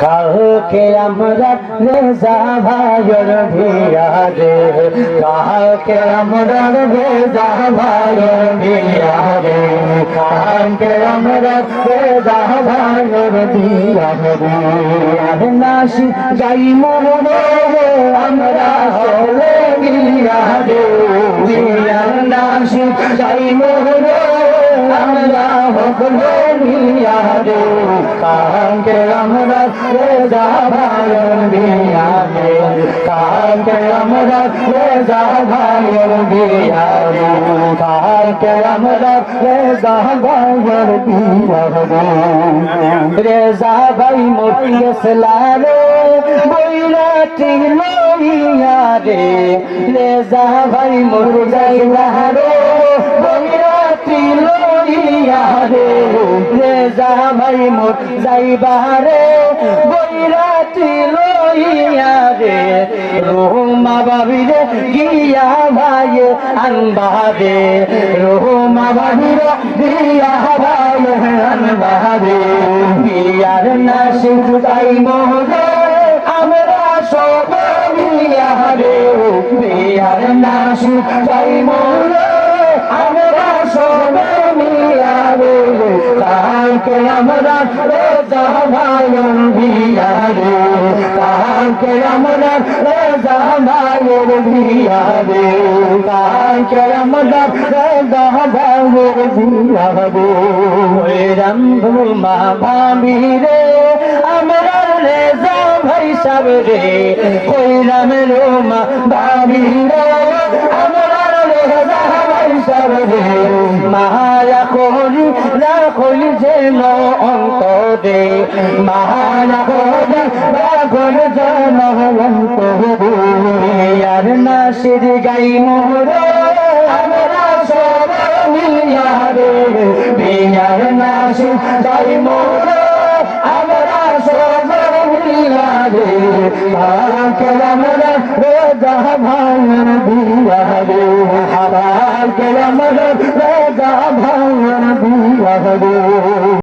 কালকে আমরা রেজা ভাইয়ের বিয়া রে, কালকে আমরা রেজা ভাইয়ের বিয়া রে, কালকে আমরা রেজা ভাইয়ের বিয়া রে। আর নাসি যাই মনে আমরা হলে বিয়া রে, বিয়ার নাসি যাই মনে আমরা হলে বিয়া রে, কালকে আমরা রেজা ভাইয়ের বিয়া রে, কালকে আমরা রেজা ভাইয়ের বিয়া রে, কালকে আমরা রেজা ভাইয়ের বিয়া রে। রেজা ভাই মোর গেছলা রে বৈরাটি লইয়া রে, রেজা ভাই মোর যাইলা রে বৈরাটি লইয়া রে, রেজা ভাই মোর যাইবা রে বৈরাটি লইয়া রে, রোমা বাবিরে গিয়া ভাই আনবা রে, রোমা বাবিরে গিয়া ভাই আনবা রে। বিয়ার নাসি যাই মোরে আমরা সব মিলিয়া রে, বিয়ার নাসি যাই মোরে আমরা সব মিলিয়া রে, কালকে আমরা রেজা ভাইয়ের বিয়া রে, কালকে আমরা রেজা ভাইয়ের বিয়া রে, কালকে আমরা রেজা ভাইয়ের বিয়া রে। ওই রামধুমা ভাবি রে আমরা রেজা ভাই সব রে, ওই রাম রোমা ভাবি রে আমরা রেজা ভাই সব রে, মায়া করি রাখলি যেন অন্তরে, মায়া করি রাখলি যেন অন্তরে। আর নাসির গাই মোরে আমরা সব মিলিয়া রে, বিয়ার নাসির গাই মোরে আমরা সব মিলিয়া রে, কালকে আমরা রেজা ভাইয়ের বিয়া রে, কালকে আমরা রেজা ভাইয়ের বিয়া রে।